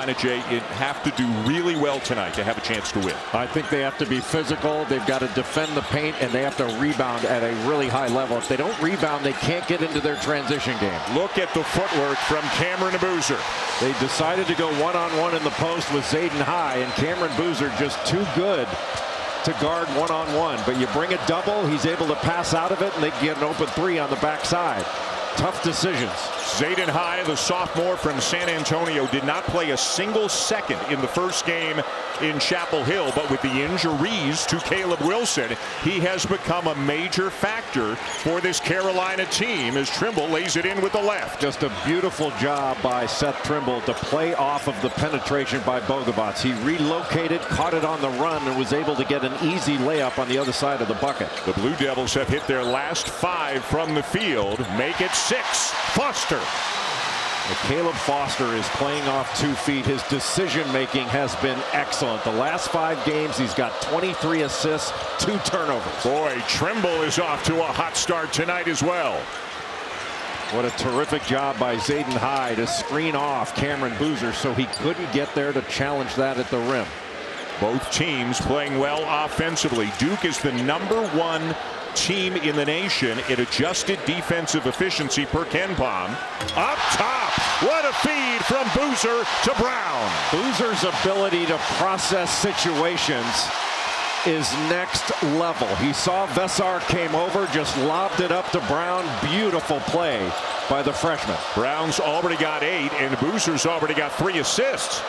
Carolina, Jay, have to do really well tonight to have a chance to win? I think they have to be physical. They've got to defend the paint, and they have to rebound at a really high level. If they don't rebound, they can't get into their transition game. Look at the footwork from Cameron Boozer. They decided to go one-on-one in the post with Zayden High, and Cameron Boozer just too good to guard one-on-one. But you bring a double, he's able to pass out of it, and they get an open three on the backside. Tough decisions. Zayden High, the sophomore from San Antonio, did not play a single second in the first game in Chapel Hill, but with the injuries to Caleb Wilson, he has become a major factor for this Carolina team as Trimble lays it in with the left. Just a beautiful job by Seth Trimble to play off of the penetration by Bogavac. He relocated, caught it on the run, and was able to get an easy layup on the other side of the bucket. The Blue Devils have hit their last 5 from the field, make it 6. Foster. Caleb Foster is playing off 2 feet. His decision making has been excellent. The last 5 games he's got 23 assists, 2 turnovers. Boy, Trimble is off to a hot start tonight as well. What a terrific job by Zayden High to screen off Cameron Boozer so he couldn't get there to challenge that at the rim. Both teams playing well offensively. Duke is the #1 team in the nation in adjusted defensive efficiency per KenPom. Up top, what a feed from Boozer to Brown. Boozer's ability to process situations is next level. He saw Sarr came over, just lobbed it up to Brown. Beautiful play by the freshman. Brown's already got 8, and Boozer's already got 3 assists.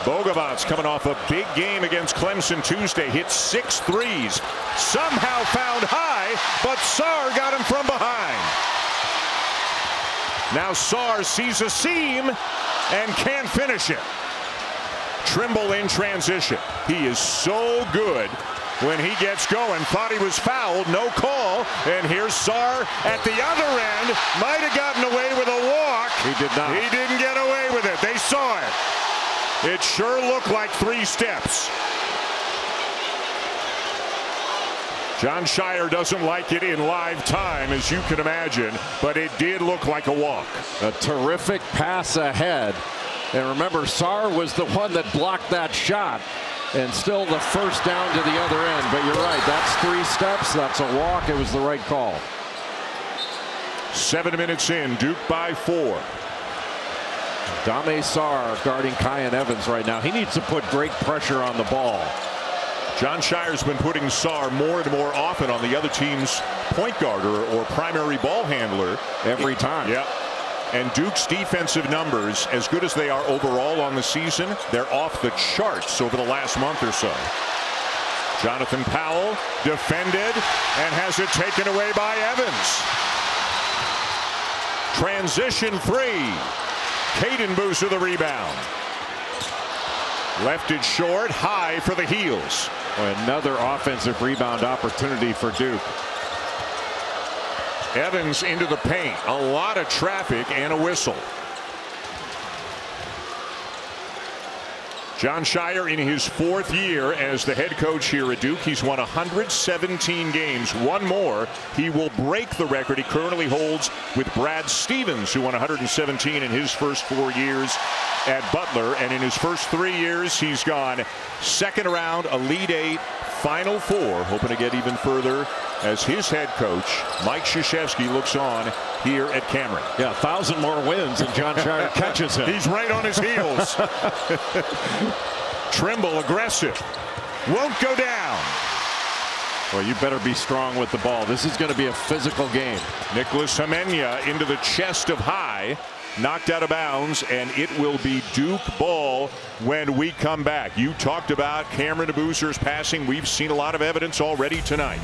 Bogavac coming off a big game against Clemson Tuesday, hit 6 threes. Somehow found High, but Sarr got him from behind. Now Sarr sees a seam and can't finish it. Trimble in transition. He is so good when he gets going. Thought he was fouled, no call. And here's Sarr at the other end. Might have gotten away with a walk. He did not. He didn't get away with it. They saw it. It sure looked like 3 steps. John Shire doesn't like it in live time, as you can imagine, but it did look like a walk. A terrific pass ahead. And remember, Sarr was the one that blocked that shot. And still the first down to the other end. But you're right, that's 3 steps. That's a walk. It was the right call. 7 minutes in, Duke by 4. Dame Sarr guarding Kyan Evans right now. He needs to put great pressure on the ball. John Shire's been putting Sarr more and more often on the other team's point guard or primary ball handler. Every time. Yeah. And Duke's defensive numbers, as good as they are overall on the season, they're off the charts over the last month or so. Jonathan Powell defended and has it taken away by Evans. Transition 3. Caden Boozer the rebound. Left it short, High for the heels. Another offensive rebound opportunity for Duke. Evans into the paint. A lot of traffic and a whistle. John Shire in his 4th year as the head coach here at Duke. He's won 117 games. 1 more. He will break the record he currently holds with Brad Stevens, who won 117 in his first 4 years at Butler. And in his first 3 years, he's gone 2nd round, Elite 8, Final 4, hoping to get even further as his head coach, Mike Krzyzewski, looks on here at Cameron. Yeah, 1,000 more wins and John Shire catches him. He's right on his heels. Trimble aggressive. Won't go down. Well, you better be strong with the ball. This is going to be a physical game. Nicholas Hamenya into the chest of High. Knocked out of bounds, and it will be Duke ball when we come back. You talked about Cameron Boozer's passing. We've seen a lot of evidence already tonight.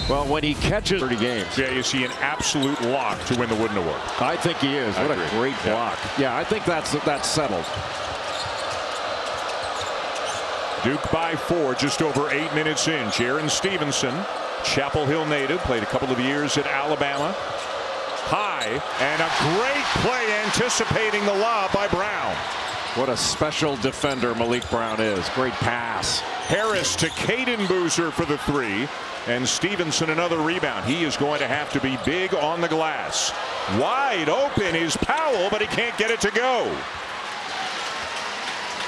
Well, when he catches 30 games. Yeah, is he an absolute lock to win the Wooden Award? I think he is. What a great block. Yeah, I think that's settled. Duke by 4, just over 8 minutes in. Jaron Stevenson, Chapel Hill native, played a couple of years at Alabama. High, and a great play anticipating the lob by Brown. What a special defender Maliq Brown is. Great pass. Harris to Caden Boozer for the 3. And Stevenson another rebound. He is going to have to be big on the glass. Wide open is Powell, but he can't get it to go.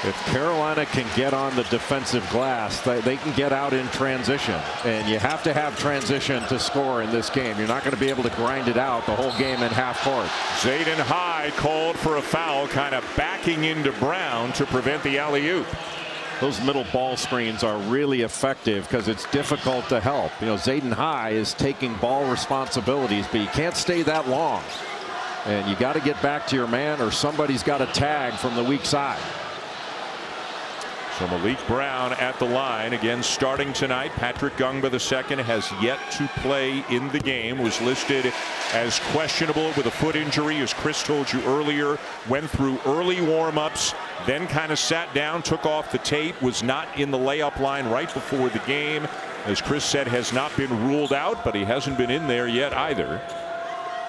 If Carolina can get on the defensive glass, they can get out in transition. And you have to have transition to score in this game. You're not going to be able to grind it out the whole game in half court. Zayden High called for a foul, kind of backing into Brown to prevent the alley-oop. Those middle ball screens are really effective because it's difficult to help. You know, Zayden High is taking ball responsibilities, but you can't stay that long. And you got to get back to your man, or somebody's got a tag from the weak side. So Maliq Brown at the line again starting tonight. Patrick Gungba II has yet to play in the game. Was listed as questionable with a foot injury, as Chris told you earlier. Went through early warm-ups, then kind of sat down, took off the tape, was not in the layup line right before the game. As Chris said, has not been ruled out, but he hasn't been in there yet either.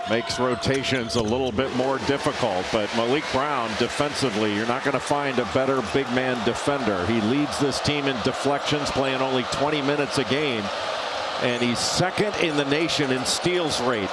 Makes rotations a little bit more difficult, but Maliq Brown defensively, you're not going to find a better big man defender. He leads this team in deflections, playing only 20 minutes a game, and he's second in the nation in steals rate.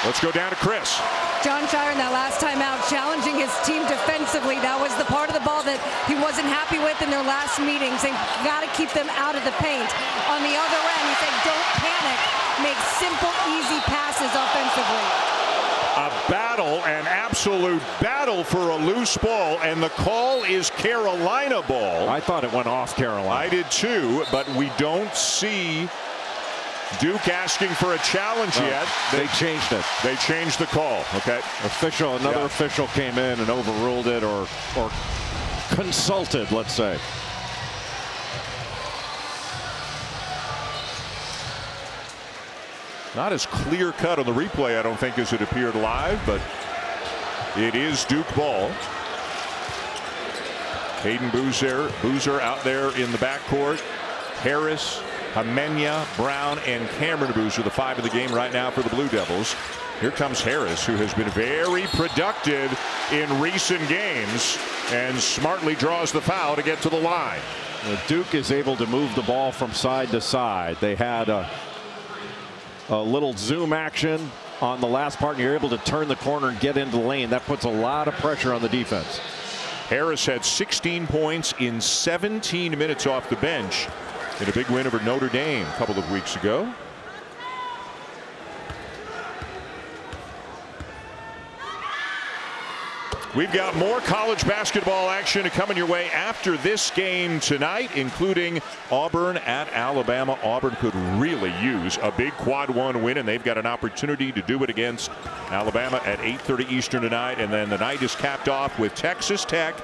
Let's go down to Chris. John Shire in that last time out challenging his team defensively. That was the part of the ball that he wasn't happy with in their last meetings. They got to keep them out of the paint. On the other end, he said, don't panic. Make simple, easy passes offensively. A battle, an absolute battle for a loose ball, and the call is Carolina ball. I thought it went off Carolina. I did too, but we don't see Duke asking for a challenge yet. They changed it. They changed the call. Okay. Another official came in and overruled it, or consulted, let's say. Not as clear cut on the replay, I don't think, as it appeared live, but it is Duke ball. Caden Boozer out there in the backcourt. Harris, Hamenya, Brown, and Cameron Boozer, the five of the game right now for the Blue Devils. Here comes Harris, who has been very productive in recent games, and smartly draws the foul to get to the line. Duke is able to move the ball from side to side. They had a little zoom action on the last part, and you're able to turn the corner and get into the lane. That puts a lot of pressure on the defense. Harris had 16 points in 17 minutes off the bench in a big win over Notre Dame a couple of weeks ago. We've got more college basketball action coming your way after this game tonight, including Auburn at Alabama. Auburn could really use a big quad one win, and they've got an opportunity to do it against Alabama at 8:30 Eastern tonight. And then the night is capped off with Texas Tech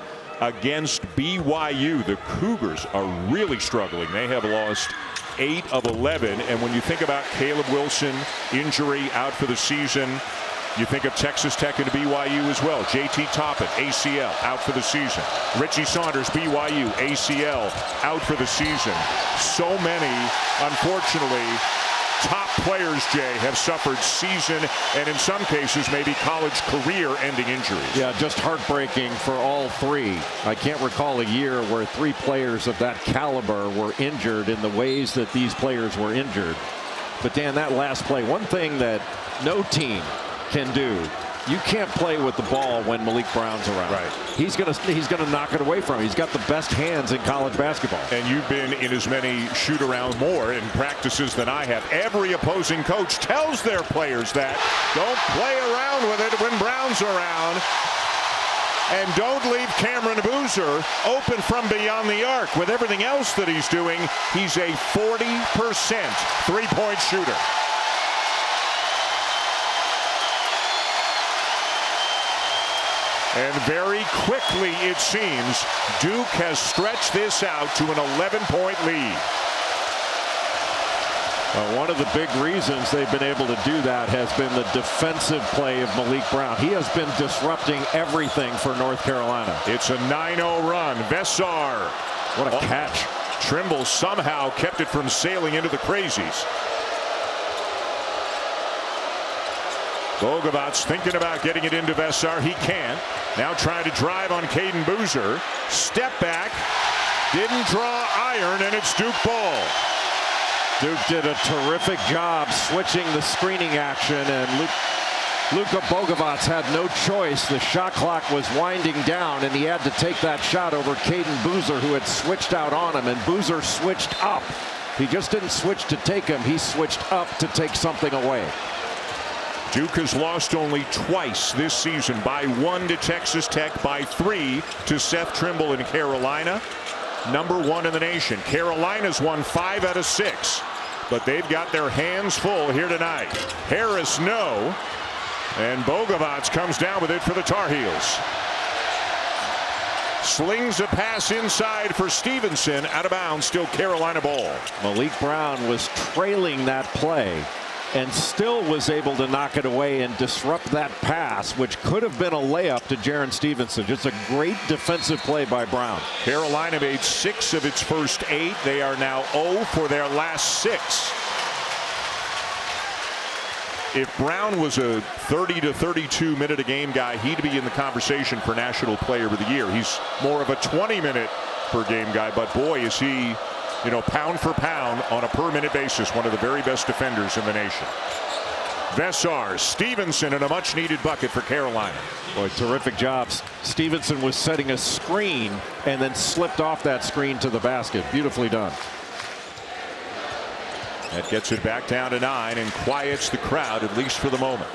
against BYU. The Cougars are really struggling. They have lost 8 of 11. And when you think about Caleb Wilson injury out for the season, you think of Texas Tech and BYU as well. JT Toppin, ACL, out for the season. Richie Saunders, BYU, ACL, out for the season. So many, unfortunately, top players, Jay, have suffered season and in some cases maybe college career-ending injuries. Yeah, just heartbreaking for all three. I can't recall a year where 3 players of that caliber were injured in the ways that these players were injured. But Dan, that last play, one thing that no team can do, you can't play with the ball when Maliq Brown's around. Right. He's gonna knock it away from him. He's got the best hands in college basketball. And you've been in as many shoot around more in practices than I have. Every opposing coach tells their players that. Don't play around with it when Brown's around. And don't leave Cameron Boozer open from beyond the arc. With everything else that he's doing, he's a 40% three-point shooter. And very quickly, it seems, Duke has stretched this out to an 11-point lead. One of the big reasons they've been able to do that has been the defensive play of Maliq Brown. He has been disrupting everything for North Carolina. It's a 9-0 run. Vessar. What a catch. Trimble somehow kept it from sailing into the crazies. Bogovats thinking about getting it into Vessar. He can't. Now trying to drive on Caden Boozer. Step back. Didn't draw iron, and it's Duke ball. Duke did a terrific job switching the screening action, and Luka Bogovac had no choice. The shot clock was winding down, and he had to take that shot over Caden Boozer, who had switched out on him, and Boozer switched up. He just didn't switch to take him. He switched up to take something away. Duke has lost only twice this season, by 1 to Texas Tech, by 3 to Seth Trimble in Carolina. #1 in the nation. Carolina's won 5 out of 6, but they've got their hands full here tonight. Harris, no. And Bogovac comes down with it for the Tar Heels. Slings a pass inside for Stevenson, out of bounds, still Carolina ball. Maliq Brown was trailing that play and still was able to knock it away and disrupt that pass, which could have been a layup to Jaren Stevenson. Just a great defensive play by Brown. Carolina made 6 of its first 8. They are now 0 for their last 6. If Brown was a 30 to 32 minute a game guy, he'd be in the conversation for National Player of the Year. He's more of a 20-minute per game guy, but boy, is he, you know, pound for pound on a per minute basis, one of the very best defenders in the nation. Vessar, Stevenson, and a much needed bucket for Carolina. Boy, terrific jobs. Stevenson was setting a screen and then slipped off that screen to the basket. Beautifully done. That gets it back down to 9 and quiets the crowd, at least for the moment.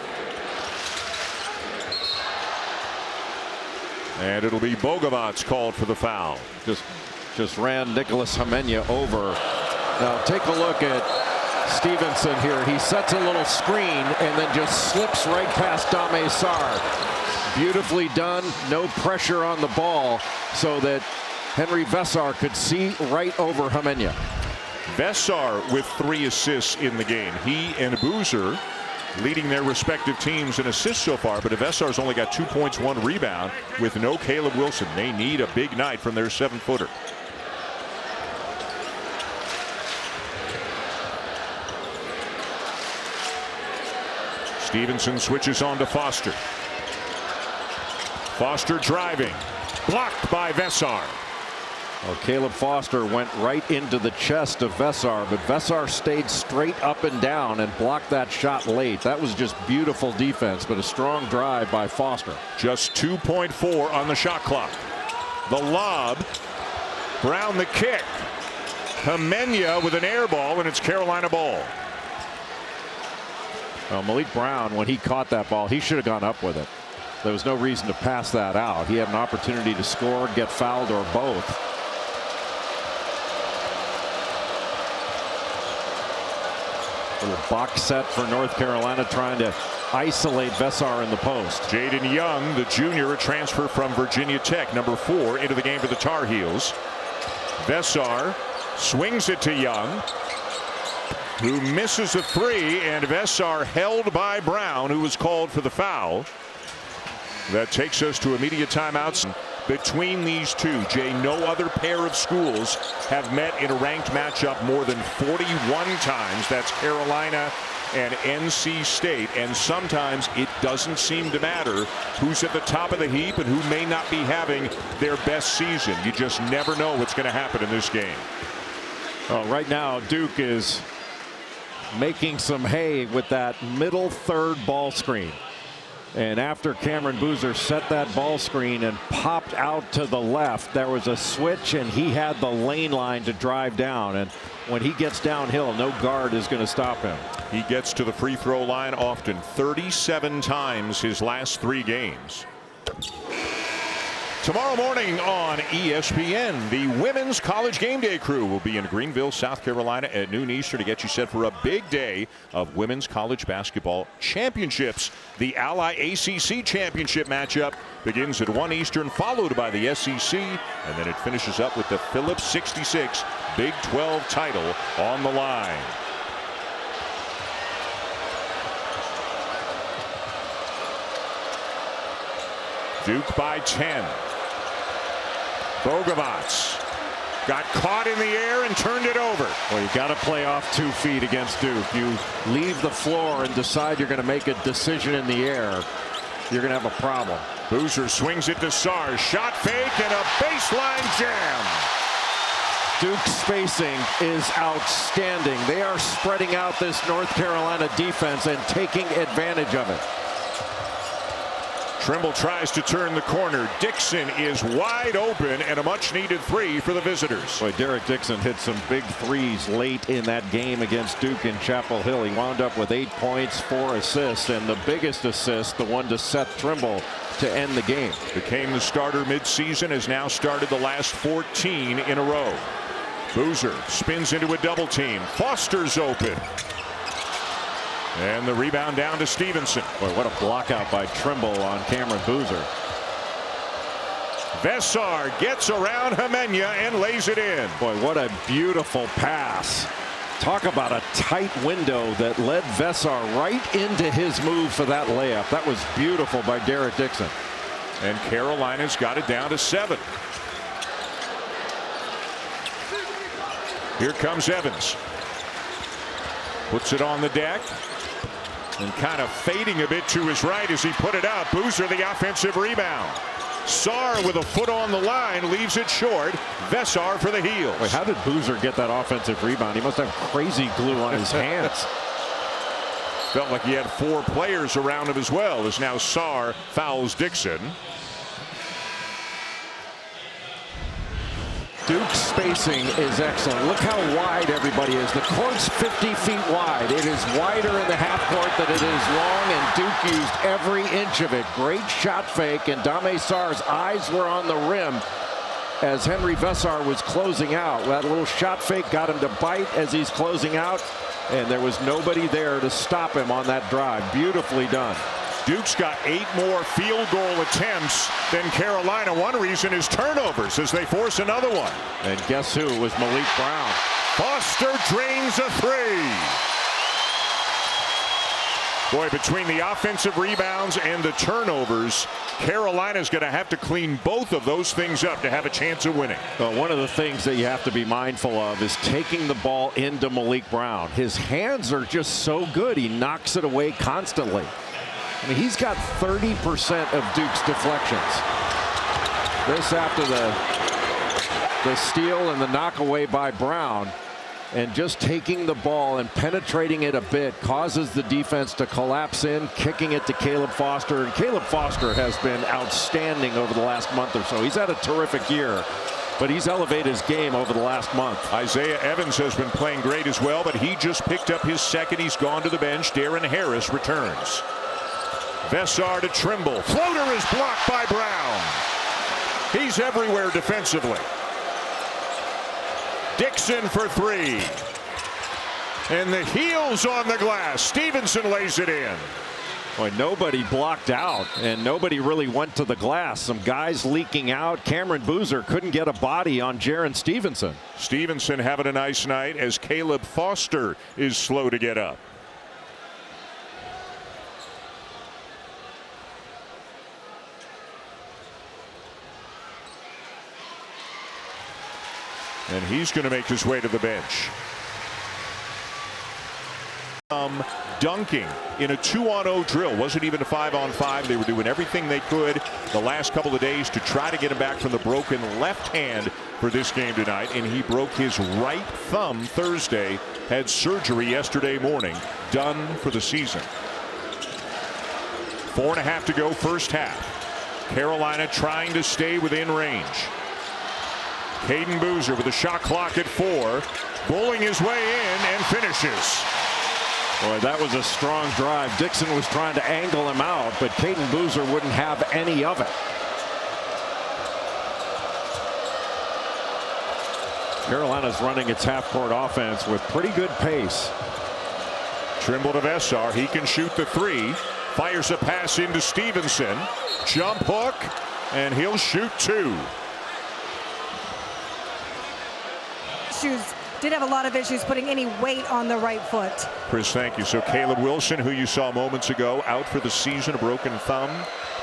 And it'll be Bogovac called for the foul. Just ran Nicholas Hamenya over. Now take a look at Stevenson here. He sets a little screen and then just slips right past Dame Sarr. Beautifully done. No pressure on the ball so that Henry Vessar could see right over Hamenya. Vessar with 3 assists in the game. He and Boozer leading their respective teams in assists so far, but Vessar's only got 2 points, 1 rebound with no Caleb Wilson. They need a big night from their 7-footer. Stevenson switches on to Foster. Foster driving, blocked by Vessar. Well, Caleb Foster went right into the chest of Vessar, but Vessar stayed straight up and down and blocked that shot late. That was just beautiful defense, but a strong drive by Foster. Just 2.4 on the shot clock. The lob. Brown the kick. Hamenya with an air ball, and it's Carolina ball. Well, Maliq Brown, when he caught that ball, he should have gone up with it. There was no reason to pass that out. He had an opportunity to score, get fouled, or both. Little box set for North Carolina, trying to isolate Vessar in the post. Jaden Young, the junior, a transfer from Virginia Tech, #4, into the game for the Tar Heels. Vessar swings it to Young, who misses a 3, and Vessar held by Brown, who was called for the foul. That takes us to immediate timeouts between these two. Jay, no other pair of schools have met in a ranked matchup more than 41 times. That's Carolina and NC State. And sometimes it doesn't seem to matter who's at the top of the heap and who may not be having their best season. You just never know what's going to happen in this game. Well, right now, Duke is making some hay with that middle third ball screen. And after Cameron Boozer set that ball screen and popped out to the left, there was a switch, and he had the lane line to drive down. And when he gets downhill, no guard is going to stop him. He gets to the free throw line often, 37 times his last 3 games. Tomorrow morning on ESPN, the Women's College Game Day crew will be in Greenville, South Carolina at noon Eastern to get you set for a big day of women's college basketball championships. The Ally ACC championship matchup begins at 1 Eastern, followed by the SEC, and then it finishes up with the Phillips 66 Big 12 title on the line. Duke by 10. Bogovac got caught in the air and turned it over. Well, you got to play off 2 feet against Duke. You leave the floor and decide you're going to make a decision in the air, you're going to have a problem. Boozer swings it to Sarr. Shot fake and a baseline jam. Duke's spacing is outstanding. They are spreading out this North Carolina defense and taking advantage of it. Trimble tries to turn the corner. Dixon is wide open, and a much-needed three for the visitors. Boy, Derek Dixon hit some big threes late in that game against Duke in Chapel Hill. He wound up with 8 points, 4 assists, and the biggest assist, the one to Seth Trimble to end the game. Became the starter midseason, has now started the last 14 in a row. Boozer spins into a double team. Foster's open. And the rebound down to Stevenson. Boy, what a block out by Trimble on Cameron Boozer. Sarr gets around Hemenya and lays it in. Boy, what a beautiful pass. Talk about a tight window that led Sarr right into his move for that layup. That was beautiful by Derek Dixon. And Carolina's got it down to 7. Here comes Evans. Puts it on the deck. And kind of fading a bit to his right as he put it out. Boozer the offensive rebound. Sarr with a foot on the line leaves it short. Sarr for the heels. Wait, how did Boozer get that offensive rebound? He must have crazy glue on his hands. Felt like he had 4 players around him as well, as now Sarr fouls Dixon. Duke's spacing is excellent. Look how wide everybody is. The court's 50 feet wide. It is wider in the half court than it is long, and Duke used every inch of it. Great shot fake, and Dame Sarr's eyes were on the rim as Henry Sarr was closing out. That little shot fake got him to bite as he's closing out, and there was nobody there to stop him on that drive. Beautifully done. Duke's got 8 more field goal attempts than Carolina. One reason is turnovers as they force another one. And guess who? It was Maliq Brown. Foster drains a 3. Boy, between the offensive rebounds and the turnovers, Carolina's going to have to clean both of those things up to have a chance of winning. Well, one of the things that you have to be mindful of is taking the ball into Maliq Brown. His hands are just so good. He knocks it away constantly. I mean, he's got 30% of Duke's deflections. This after the steal and the knockaway by Brown. And just taking the ball and penetrating it a bit causes the defense to collapse in, kicking it to Caleb Foster. And Caleb Foster has been outstanding over the last month or so. He's had a terrific year, but he's elevated his game over the last month. Isaiah Evans has been playing great as well, but he just picked up his second. He's gone to the bench. Darren Harris returns. Sarr to Trimble. Floater is blocked by Brown. He's everywhere defensively. Dixon for 3. And the heels on the glass. Stevenson lays it in. Boy, nobody blocked out, and nobody really went to the glass. Some guys leaking out. Cameron Boozer couldn't get a body on Jaron Stevenson. Stevenson having a nice night as Caleb Foster is slow to get up. And he's going to make his way to the bench. Dunking in a 2-on-0 drill. Wasn't even a 5-on-5. They were doing everything they could the last couple of days to try to get him back from the broken left hand for this game tonight. And he broke his right thumb Thursday. Had surgery yesterday morning. Done for the season. 4.5 to go first half. Carolina trying to stay within range. Caden Boozer with a shot clock at 4, bowling his way in and finishes. Boy, that was a strong drive. Dixon was trying to angle him out, but Caden Boozer wouldn't have any of it. Carolina's running its half-court offense with pretty good pace. Trimble to Sarr. He can shoot the 3. Fires a pass into Stevenson. Jump hook, and he'll shoot 2. Did have a lot of issues putting any weight on the right foot. Chris, thank you. So Caleb Wilson, who you saw moments ago, out for the season, a broken thumb.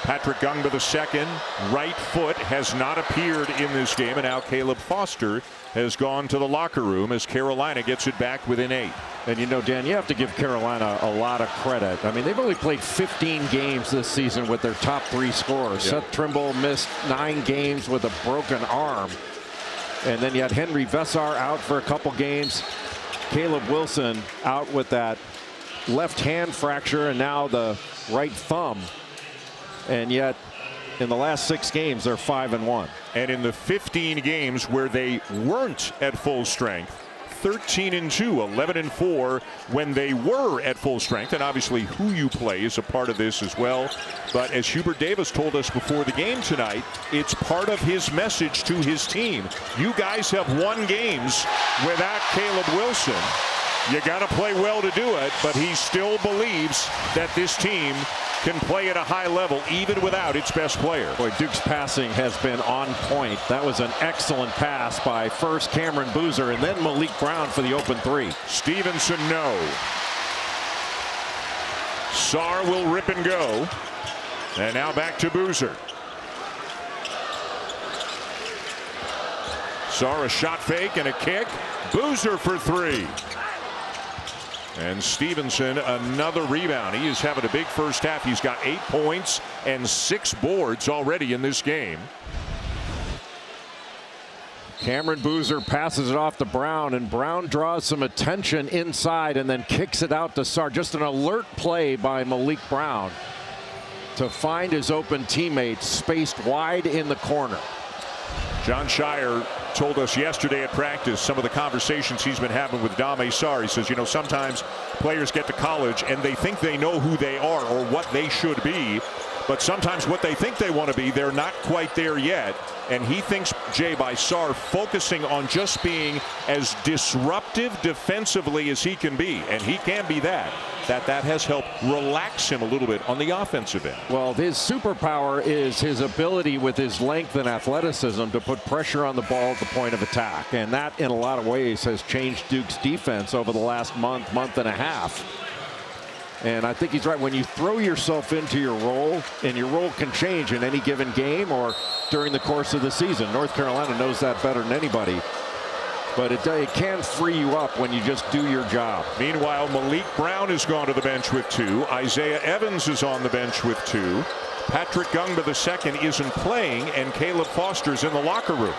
Patrick Gungba II, right foot, has not appeared in this game, and now Caleb Foster has gone to the locker room as Carolina gets it back within 8. And you know, Dan, you have to give Carolina a lot of credit. I mean, they've only played 15 games this season with their top 3 scorers. Yep. Seth Trimble missed 9 games with a broken arm. And then you had Henry Vessar out for a couple games. Caleb Wilson out with that left hand fracture and now the right thumb. And yet in the last 6 games, they're 5-1. And in the 15 games where they weren't at full strength, 13-2, 11-4 when they were at full strength. And obviously who you play is a part of this as well. But as Hubert Davis told us before the game tonight, it's part of his message to his team. You guys have won games without Caleb Wilson. You got to play well to do it, but he still believes that this team can play at a high level even without its best player. Boy, Duke's passing has been on point. That was an excellent pass by first Cameron Boozer and then Maliq Brown for the open 3. Stevenson, no. Sarr will rip and go. And now back to Boozer. Sarr a shot fake and a kick. Boozer for 3. And Stevenson another rebound. He is having a big first half. He's got 8 points and 6 boards already in this game. Cameron Boozer passes it off to Brown, and Brown draws some attention inside and then kicks it out to Sarr. Just an alert play by Maliq Brown to find his open teammate spaced wide in the corner. John Shire told us yesterday at practice some of the conversations he's been having with Dame Sarr. He says, you know, sometimes players get to college and they think they know who they are or what they should be, but sometimes what they think they want to be, they're not quite there yet. And he thinks, Jay, by Sarr focusing on just being as disruptive defensively as he can be, and he can be that has helped relax him a little bit on the offensive end. Well, his superpower is his ability with his length and athleticism to put pressure on the ball at the point of attack. And that, in a lot of ways, has changed Duke's defense over the last month and a half. And I think he's right. When you throw yourself into your role, and your role can change in any given game or during the course of the season. North Carolina knows that better than anybody. But it can free you up when you just do your job. Meanwhile, Maliq Brown has gone to the bench with 2. Isaiah Evans is on the bench with 2. Patrick Gungba II isn't playing, and Caleb Foster's in the locker room.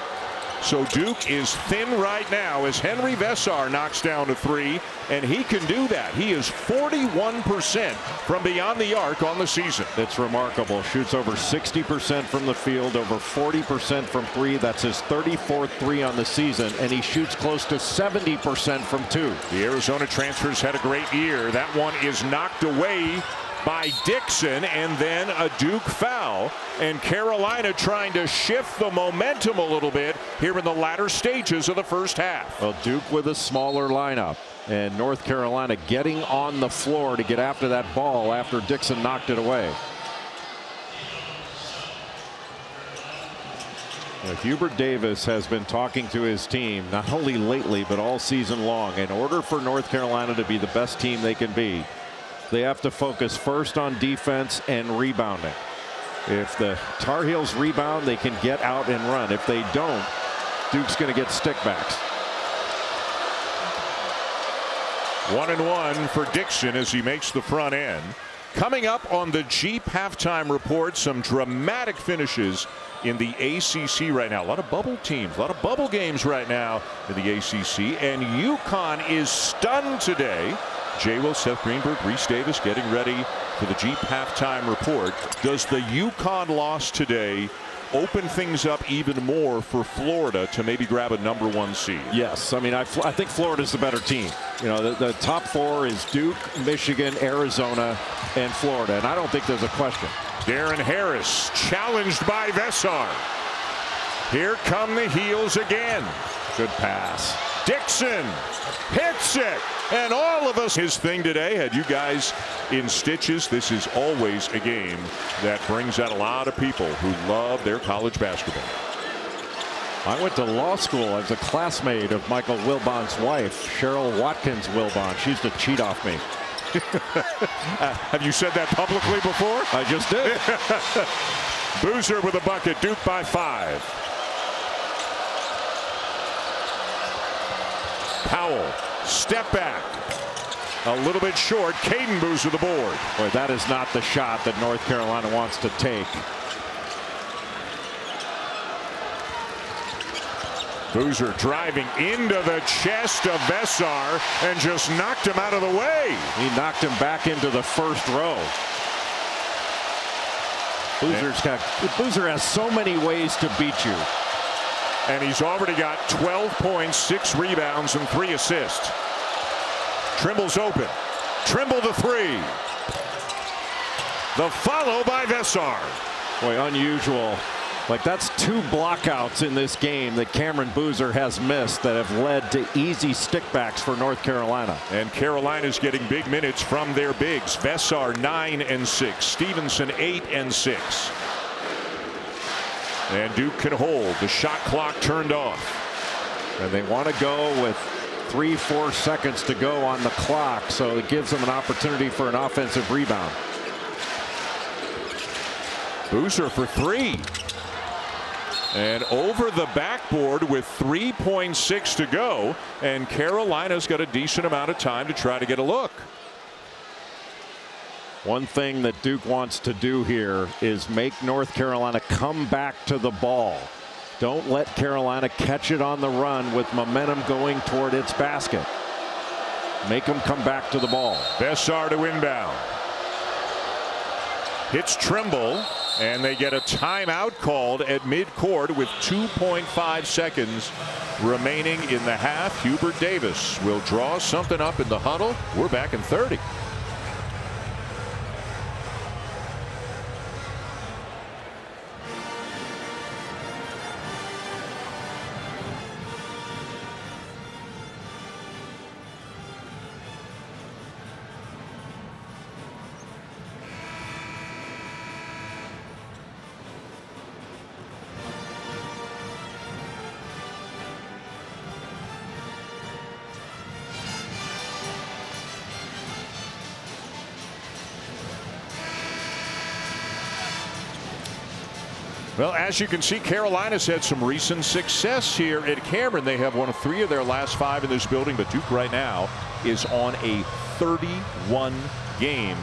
So Duke is thin right now as Henry Vessar knocks down a 3, and he can do that. He is 41% from beyond the arc on the season. It's remarkable. Shoots over 60% from the field, over 40% from 3. That's his 34th 3 on the season, and he shoots close to 70% from 2. The Arizona transfers had a great year. That one is knocked away by Dixon, and then a Duke foul, and Carolina trying to shift the momentum a little bit here in the latter stages of the first half. Well, Duke with a smaller lineup, and North Carolina getting on the floor to get after that ball after Dixon knocked it away. Well, Hubert Davis has been talking to his team not only lately but all season long. In order for North Carolina to be the best team they can be, they have to focus first on defense and rebounding. If the Tar Heels rebound, they can get out and run. If they don't, Duke's going to get stickbacks. 1-1 for Dixon as he makes the front end. Coming up on the Jeep halftime report, some dramatic finishes in the ACC right now. A lot of bubble teams, a lot of bubble games right now in the ACC, and UConn is stunned today. Jay Will, Seth Greenberg, Reese Davis getting ready for the Jeep halftime report. Does the UConn loss today open things up even more for Florida to maybe grab a #1 seed? Yes, I mean I think Florida's the better team. You know, the top 4 is Duke, Michigan, Arizona, and Florida, and I don't think there's a question. Darren Harris challenged by Vessar. Here come the Heels again. Good pass. Dixon hits it, and all of us, his thing today had you guys in stitches. This is always a game that brings out a lot of people who love their college basketball. I went to law school. I was a classmate of Michael Wilbon's wife, Cheryl Watkins Wilbon. She used to cheat off me. Have you said that publicly before? I just did. Boozer with a bucket. Duke by 5. Powell, step back. A little bit short. Caden Boozer the board. Boy, that is not the shot that North Carolina wants to take. Boozer driving into the chest of Sarr and just knocked him out of the way. He knocked him back into the first row. Boozer has so many ways to beat you. And he's already got 12 points, 6 rebounds, and 3 assists. Trimble's open. Trimble the three. The follow by Sarr. Boy, unusual. Like, that's 2 blockouts in this game that Cameron Boozer has missed that have led to easy stickbacks for North Carolina. And Carolina's getting big minutes from their bigs. Sarr 9 and 6. Stevenson 8 and 6. And Duke can hold. The shot clock turned off. And they want to go with 3-4 seconds to go on the clock, so it gives them an opportunity for an offensive rebound. Boozer for 3. And over the backboard with 3.6 to go. And Carolina's got a decent amount of time to try to get a look. One thing that Duke wants to do here is make North Carolina come back to the ball. Don't let Carolina catch it on the run with momentum going toward its basket. Make them come back to the ball. Sarr to inbound. Hits Trimble, and they get a timeout called at midcourt with 2.5 seconds remaining in the half. Hubert Davis will draw something up in the huddle. We're back in 30. Well, as you can see, Carolina's had some recent success here at Cameron. They have won 3 of their last 5 in this building, but Duke right now is on a 31-game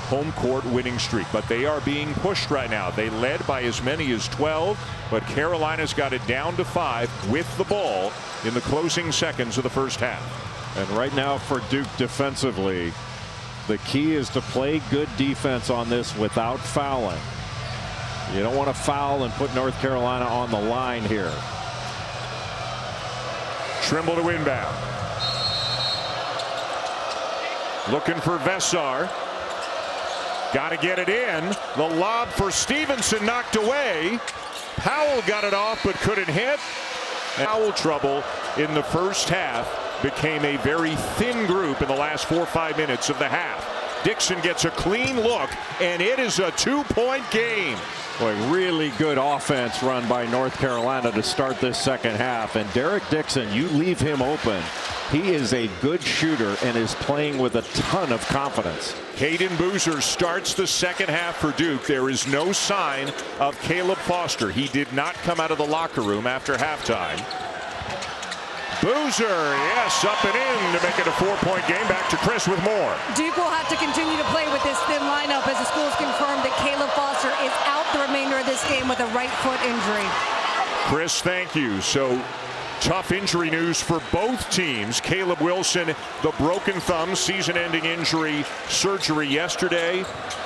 home court winning streak. But they are being pushed right now. They led by as many as 12, but Carolina's got it down to 5 with the ball in the closing seconds of the first half. And right now for Duke defensively, the key is to play good defense on this without fouling. You don't want to foul and put North Carolina on the line here. Trimble to inbound. Looking for Sarr. Got to get it in. The lob for Stevenson knocked away. Powell got it off but couldn't hit. Foul trouble in the first half. Became a very thin group in the last 4 or 5 minutes of the half. Dixon gets a clean look, and it is a 2-point game. Boy, really good offense run by North Carolina to start this second half. And Derek Dixon, you leave him open. He is a good shooter and is playing with a ton of confidence. Caden Boozer starts the second half for Duke. There is no sign of Caleb Foster. He did not come out of the locker room after halftime. Boozer, yes, up and in to make it a 4-point game. Back to Chris with more. Duke will have to continue to play with this thin lineup as the school's confirmed that Caleb Foster is out the remainder of this game with a right foot injury. Chris, thank you. So tough injury news for both teams. Caleb Wilson, the broken thumb, season-ending injury, surgery yesterday.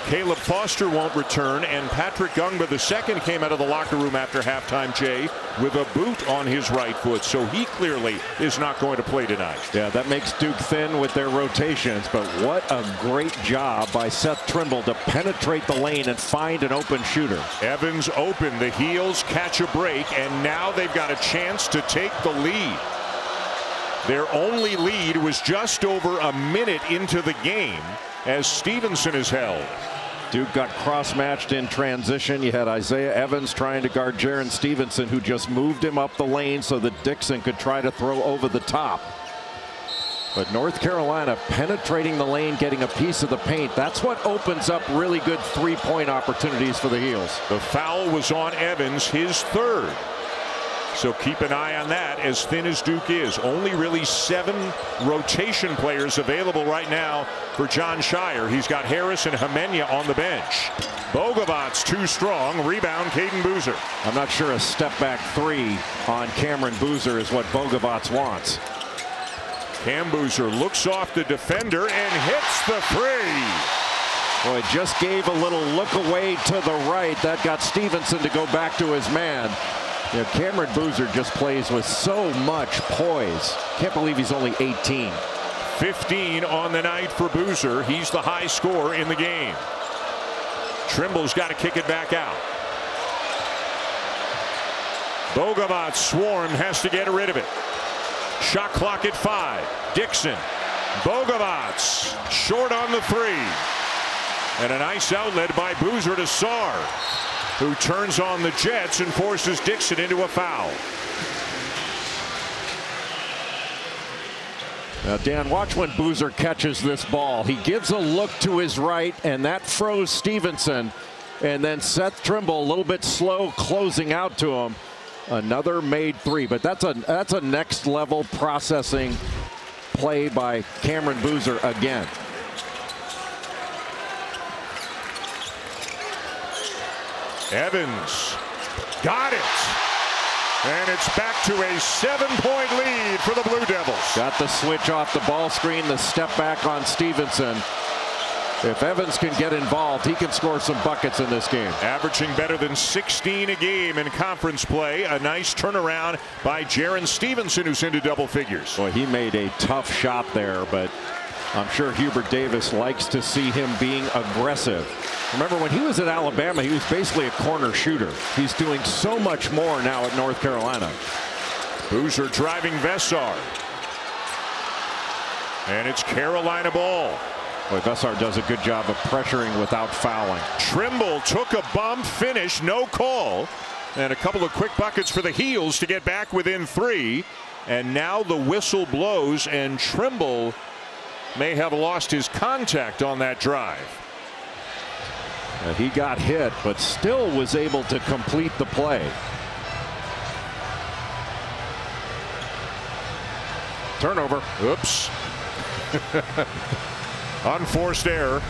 Caleb Foster won't return, and Patrick Gungba II came out of the locker room after halftime, Jay, with a boot on his right foot, so he clearly is not going to play tonight. Yeah, that makes Duke thin with their rotations, but what a great job by Seth Trimble to penetrate the lane and find an open shooter. Evans open, the heels catch a break, and now they've got a chance to take the lead. Their only lead was just over a minute into the game as Stevenson is held. Duke got cross-matched in transition. You had Isaiah Evans trying to guard Jaron Stevenson, who just moved him up the lane so that Dixon could try to throw over the top. But North Carolina penetrating the lane, getting a piece of the paint. That's what opens up really good three-point opportunities for the Heels. The foul was on Evans, his third. So keep an eye on that. As thin as Duke is, only really 7 rotation players available right now for Jon Scheyer. He's got Harris and Hemenya on the bench. Bogavant's too strong. Rebound, Caden Boozer. I'm not sure a step back 3 on Cameron Boozer is what Bogavant wants. Cam Boozer looks off the defender and hits the 3. Boy, just gave a little look away to the right. That got Stevenson to go back to his man. You know, Cameron Boozer just plays with so much poise. Can't believe he's only 18. 15 on the night for Boozer. He's the high scorer in the game. Trimble's got to kick it back out. Bogavant's swarm, has to get rid of it. Shot clock at 5. Dixon. Bogavant's short on the 3. And a nice outlet by Boozer to Sarr, who turns on the Jets and forces Dixon into a foul. Now, Dan, watch when Boozer catches this ball. He gives a look to his right, and that froze Stevenson. And then Seth Trimble, a little bit slow, closing out to him. Another made 3, but that's a next level processing play by Cameron Boozer again. Evans got it. And it's back to a 7-point lead for the Blue Devils. Got the switch off the ball screen, the step back on Stevenson. If Evans can get involved, he can score some buckets in this game. Averaging better than 16 a game in conference play. A nice turnaround by Jaren Stevenson, who's into double figures. Boy, he made a tough shot there, but I'm sure Hubert Davis likes to see him being aggressive. Remember, when he was at Alabama, he was basically a corner shooter. He's doing so much more now at North Carolina. Boozer driving Vessar. And it's Carolina ball. Boy, Vessar does a good job of pressuring without fouling. Trimble took a bump finish, no call. And a couple of quick buckets for the Heels to get back within 3. And now the whistle blows, and Trimble may have lost his contact on that drive. He got hit, but still was able to complete the play. Turnover. Oops. Unforced error.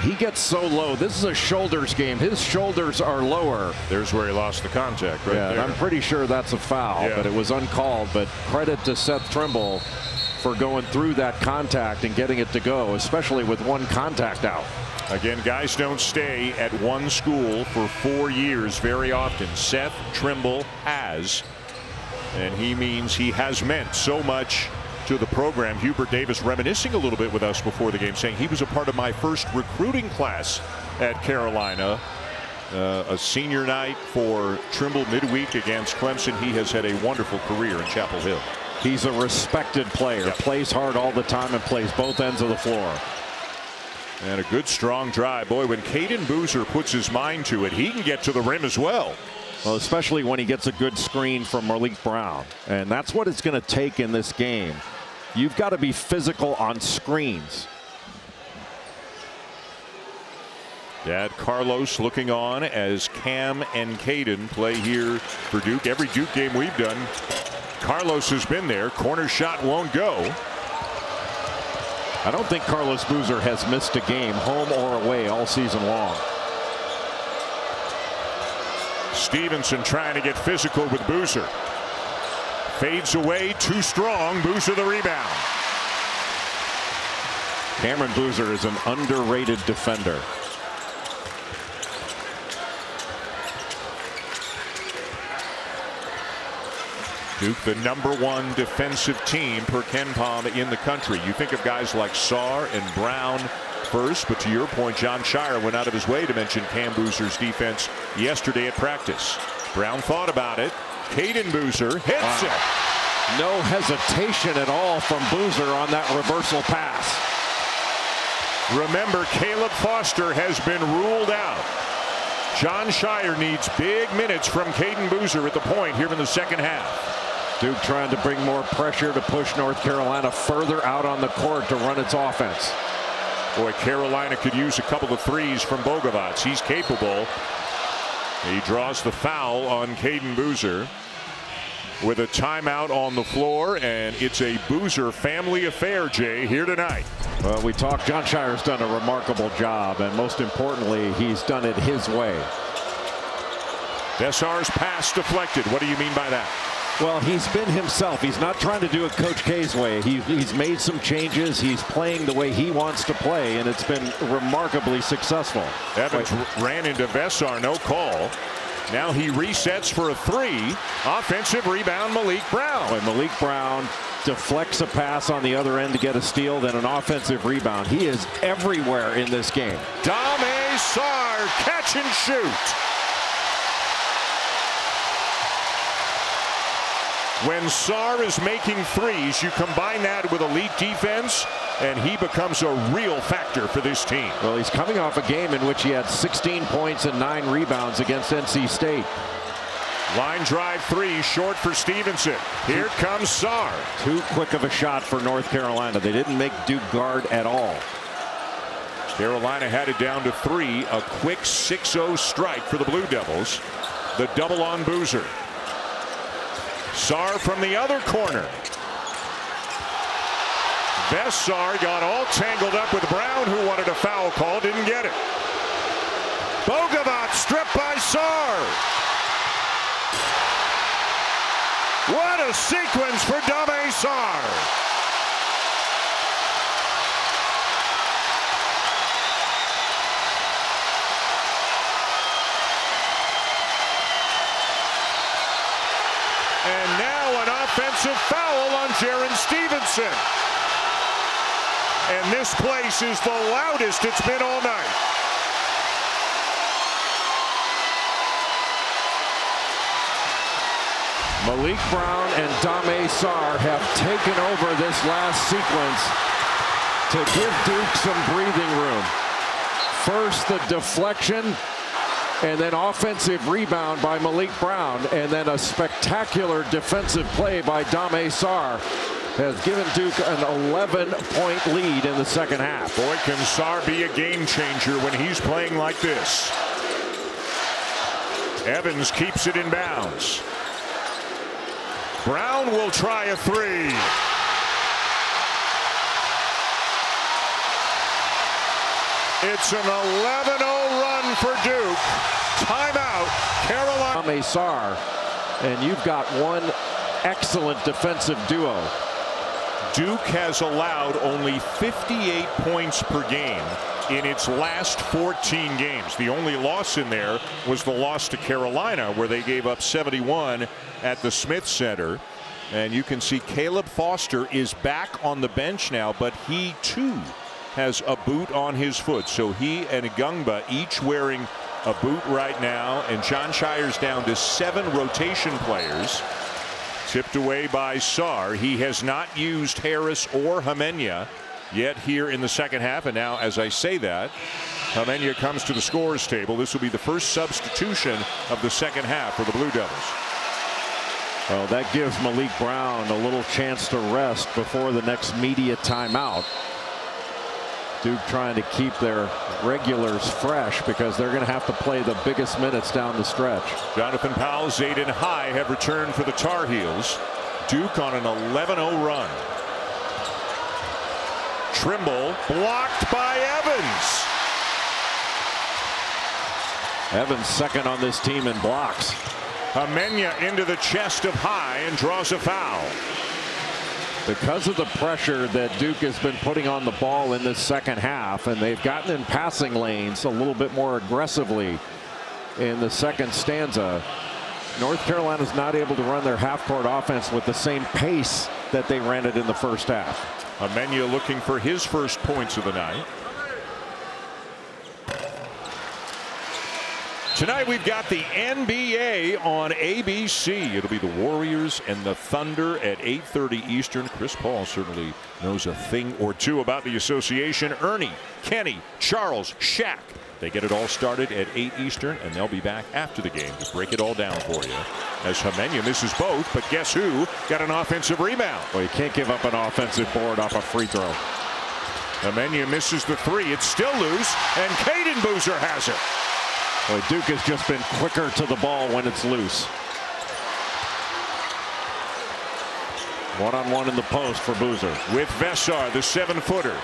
He gets so low. This is a shoulders game. His shoulders are lower. There's where he lost the contact right there. I'm pretty sure that's a foul, but it was uncalled. But credit to Seth Trimble for going through that contact and getting it to go, especially with one contact out. Again, guys don't stay at one school for 4 years very often. Seth Trimble has, and he means he has meant so much to the program. Hubert Davis reminiscing a little bit with us before the game, saying he was a part of my first recruiting class at Carolina. A senior night for Trimble midweek against Clemson. He has had a wonderful career in Chapel Hill. He's a respected player, plays hard all the time and plays both ends of the floor. And a good strong drive. Boy, when Caden Boozer puts his mind to it, he can get to the rim as well. Well, especially when he gets a good screen from Maliq Brown. And that's what it's going to take in this game. You've got to be physical on screens. Dad Carlos looking on as Cam and Caden play here for Duke. Every Duke game we've done, Carlos has been there. Corner shot won't go. I don't think Carlos Boozer has missed a game, home or away, all season long. Stevenson trying to get physical with Boozer. Fades away, too strong. Boozer the rebound. Cameron Boozer is an underrated defender. Duke, the #1 defensive team per KenPom in the country. You think of guys like Sarr and Brown first, but to your point, Jon Scheyer went out of his way to mention Cam Boozer's defense yesterday at practice. Brown thought about it. Caden Boozer hits it. No hesitation at all from Boozer on that reversal pass. Remember, Caleb Foster has been ruled out. Jon Scheyer needs big minutes from Caden Boozer at the point here in the second half. Duke trying to bring more pressure to push North Carolina further out on the court to run its offense. Boy, Carolina could use a couple of threes from Bogavant. He's capable. He draws the foul on Caden Boozer with a timeout on the floor, and it's a Boozer family affair, Jay, here tonight. Well, we talked. Jon Scheyer's done a remarkable job, and most importantly, he's done it his way. Sarr's pass deflected. What do you mean by that? Well, he's been himself. He's not trying to do it Coach K's way. He's made some changes. He's playing the way he wants to play, and it's been remarkably successful. Evans ran into Sarr, no call. Now he resets for a three. Offensive rebound, Maliq Brown. And Maliq Brown deflects a pass on the other end to get a steal, then an offensive rebound. He is everywhere in this game. Dame Sarr, catch and shoot. When Sarr is making threes, you combine that with elite defense, and he becomes a real factor for this team. Well, he's coming off a game in which he had 16 points and 9 rebounds against NC State. Line drive three, short for Stevenson. Here comes Sarr. Too quick of a shot for North Carolina. They didn't make Duke guard at all. Carolina had it down to 3. A quick 6-0 strike for the Blue Devils. The double on Boozer. Sarr from the other corner. Sarr got all tangled up with Brown, who wanted a foul call, didn't get it. Bogovac stripped by Sarr. What a sequence for Dame Sarr. And now an offensive foul on Jaron Stevenson. And this place is the loudest it's been all night. Maliq Brown and Dame Sarr have taken over this last sequence to give Duke some breathing room. First the deflection, and then offensive rebound by Maliq Brown, and then a spectacular defensive play by Dame Sarr has given Duke an 11-point lead in the second half. Boy, can Sarr be a game changer when he's playing like this. Evans keeps it in bounds. Brown will try a three. It's an 11-0 run for Duke. Timeout, Carolina. Dame Sarr, and you've got one excellent defensive duo. Duke has allowed only 58 points per game in its last 14 games. The only loss in there was the loss to Carolina, where they gave up 71 at the Smith Center. And you can see Caleb Foster is back on the bench now, but he too has a boot on his foot. So he and Igungba each wearing a boot right now, and Jon Scheyer's down to 7 rotation players. Tipped away by Sarr. He has not used Harris or Homenya yet here in the second half, and now as I say that, Homenya comes to the scorer's table. This will be the first substitution of the second half for the Blue Devils. Well, that gives Maliq Brown a little chance to rest before the next media timeout. Duke trying to keep their regulars fresh because they're going to have to play the biggest minutes down the stretch. Jonathan Powell, Zayden High have returned for the Tar Heels. Duke on an 11-0 run. Trimble blocked by Evans. Evans second on this team in blocks. Homenya into the chest of High and draws a foul. Because of the pressure that Duke has been putting on the ball in this second half, and they've gotten in passing lanes a little bit more aggressively in the second stanza, North Carolina's not able to run their half-court offense with the same pace that they ran it in the first half. Homenya looking for his first points of the night. Tonight we've got the NBA on ABC. It'll be the Warriors and the Thunder at 8:30 Eastern. Chris Paul certainly knows a thing or two about the association. Ernie, Kenny, Charles, Shaq. They get it all started at 8 Eastern, and they'll be back after the game to break it all down for you. As Homenya misses both, but guess who got an offensive rebound? Well, you can't give up an offensive board off a free throw. Homenya misses the three. It's still loose, and Caden Boozer has it. Boy, Duke has just been quicker to the ball when it's loose. One-on-one in the post for Boozer. With Sarr, the 7-footer.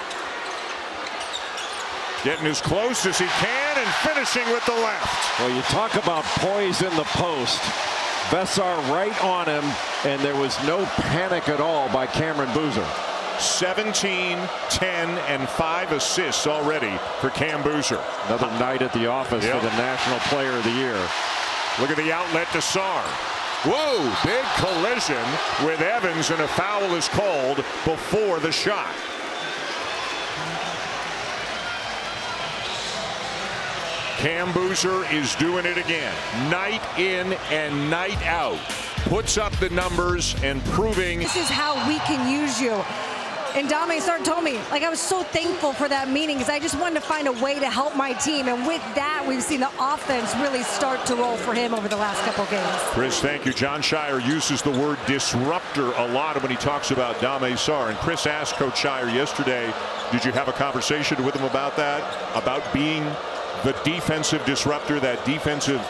Getting as close as he can and finishing with the left. Well, you talk about poise in the post. Sarr right on him, and there was no panic at all by Cameron Boozer. 17, 10, and 5 assists already for Cam Boozer. Another night at the office for the National Player of the Year. Look at the outlet to Sarr. Whoa, big collision with Evans, and a foul is called before the shot. Cam Boozer is doing it again. Night in and night out. Puts up the numbers and proving. This is how we can use you. And Sarr told me, like, I was so thankful for that meeting because I just wanted to find a way to help my team. And with that, we've seen the offense really start to roll for him over the last couple of games. Chris, thank you. Jon Scheyer uses the word disruptor a lot when he talks about Sarr. And Chris asked Coach Scheyer yesterday, did you have a conversation with him about that? About being the defensive disruptor, that defensive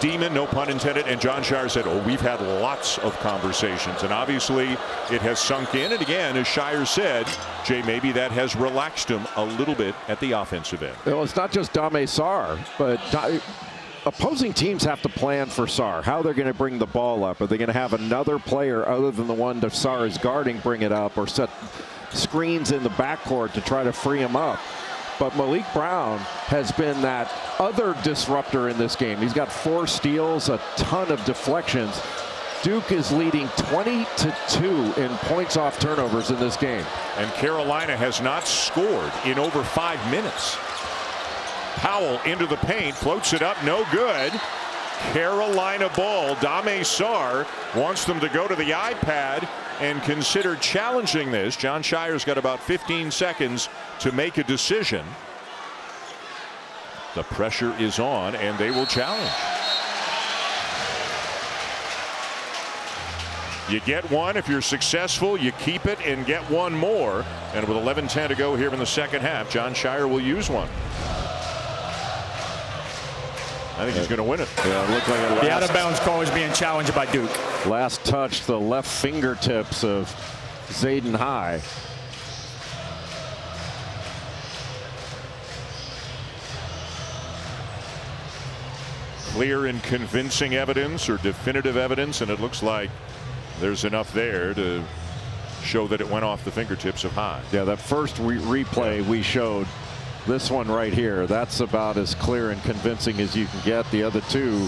demon, no pun intended. And Jon Scheyer said, oh, we've had lots of conversations, and obviously it has sunk in. And again, as Scheyer said, Jay, maybe that has relaxed him a little bit at the offensive end. Well, it's not just Sarr, but opposing teams have to plan for Sarr, how they're going to bring the ball up. Are they going to have another player other than the one that Sarr is guarding bring it up, or set screens in the backcourt to try to free him up? But Maliq Brown has been that other disruptor in this game. He's got 4 steals, a ton of deflections. Duke is leading 20-2 in points off turnovers in this game. And Carolina has not scored in over 5 minutes. Powell into the paint, floats it up, no good. Carolina ball. Sarr wants them to go to the iPad and consider challenging this. Jon Scheyer's got about 15 seconds to make a decision. The pressure is on, and they will challenge. You get one. If you're successful, you keep it and get one more. And with 11:10 to go here in the second half, Jon Scheyer will use one. I think he's going to win it. Yeah, it looked like the out-of-bounds call is being challenged by Duke. Last touch, the left fingertips of Zayden High. Clear and convincing evidence, or definitive evidence, and it looks like there's enough there to show that it went off the fingertips of High. Yeah, that first replay we showed, this one right here, that's about as clear and convincing as you can get. The other two,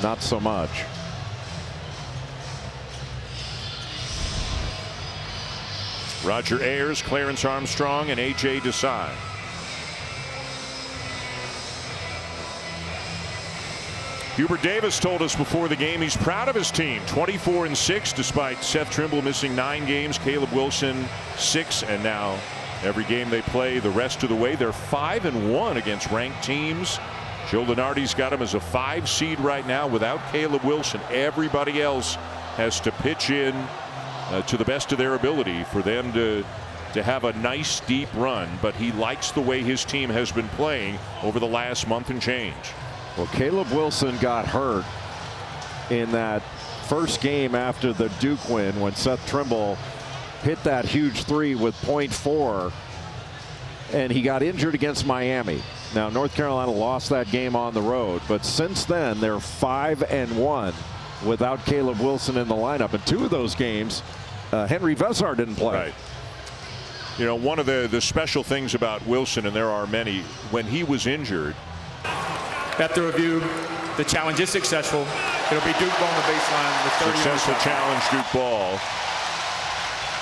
not so much. Roger Ayers, Clarence Armstrong, and A.J. Desai. Hubert Davis told us before the game he's proud of his team. 24-6 despite Seth Trimble missing 9 games, Caleb Wilson 6, and now every game they play the rest of the way, they're 5-1 against ranked teams. Joe Lunardi's got him as a 5 seed right now without Caleb Wilson. Everybody else has to pitch in to the best of their ability for them to have a nice deep run, but he likes the way his team has been playing over the last month and change. Well, Caleb Wilson got hurt in that first game after the Duke win when Seth Trimble hit that huge 3 with .4, and he got injured against Miami. Now, North Carolina lost that game on the road, but since then they're 5-1 without Caleb Wilson in the lineup. And 2 of those games, Henry Sarr didn't play. Right. You know, one of the special things about Wilson, and there are many, when he was injured. After review, the challenge is successful. It'll be Duke ball on the baseline with 30 Successful challenge, Duke ball.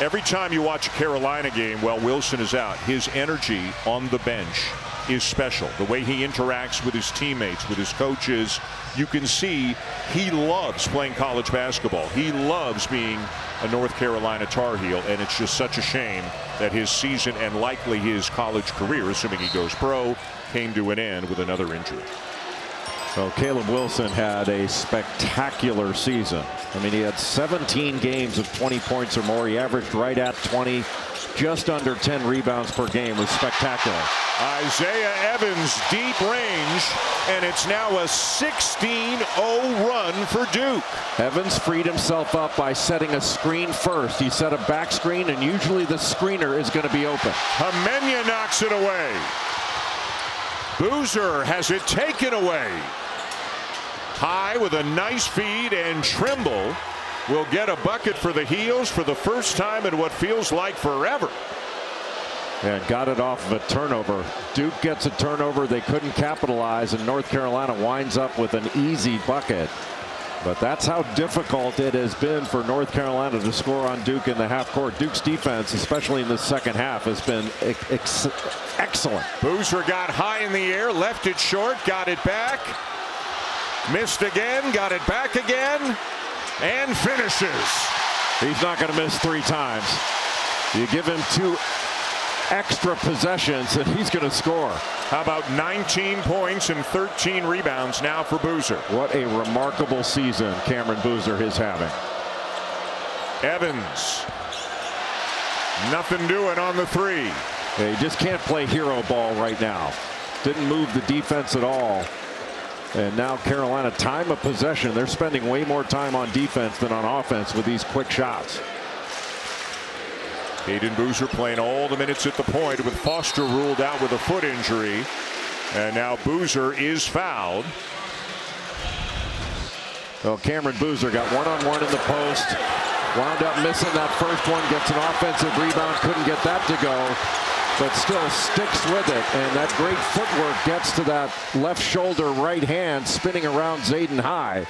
Every time you watch a Carolina game while Wilson is out, his energy on the bench is special. The way he interacts with his teammates, with his coaches, you can see he loves playing college basketball. He loves being a North Carolina Tar Heel, and it's just such a shame that his season and likely his college career, assuming he goes pro, came to an end with another injury. Well, Caleb Wilson had a spectacular season. I mean, he had 17 games of 20 points or more. He averaged right at 20, just under 10 rebounds per game. Was spectacular. Isaiah Evans deep range, and it's now a 16-0 run for Duke. Evans freed himself up by setting a screen first. He set a back screen, and usually the screener is going to be open. Hemenya knocks it away. Boozer has it taken away. High with a nice feed, and Trimble will get a bucket for the Heels for the first time in what feels like forever. And got it off of a turnover. Duke gets a turnover they couldn't capitalize, and North Carolina winds up with an easy bucket. But that's how difficult it has been for North Carolina to score on Duke in the half court. Duke's defense, especially in the second half, has been excellent. Boozer got high in the air, left it short, got it back. Missed again, got it back again, and finishes. He's not going to miss 3 times. You give him 2 extra possessions and he's going to score. How about 19 points and 13 rebounds now for Boozer? What a remarkable season Cameron Boozer is having. Evans. Nothing doing on the 3. He just can't play hero ball right now. Didn't move the defense at all. And now Carolina, time of possession. They're spending way more time on defense than on offense with these quick shots. Caden Boozer playing all the minutes at the point, with Foster ruled out with a foot injury. And now Boozer is fouled. Well, Cameron Boozer got one-on-one in the post. Wound up missing that first one. Gets an offensive rebound. Couldn't get that to go, but still sticks with it. And that great footwork gets to that left shoulder, right hand, spinning around Zayden High.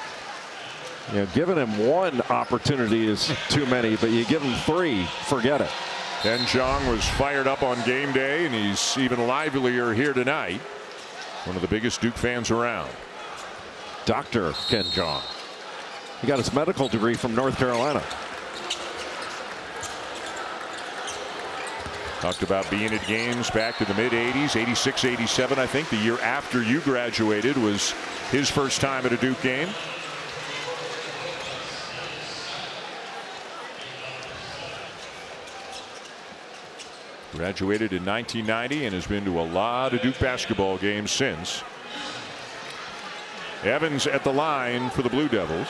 You know, giving him 1 opportunity is too many, but you give him 3, forget it. Ken Jeong was fired up on game day, and he's even livelier here tonight. One of the biggest Duke fans around. Dr. Ken Jeong. He got his medical degree from North Carolina. Talked about being at games back to the mid-'80s, 86, 87, I think. The year after you graduated was his first time at a Duke game. Graduated in 1990 and has been to a lot of Duke basketball games since. Evans at the line for the Blue Devils.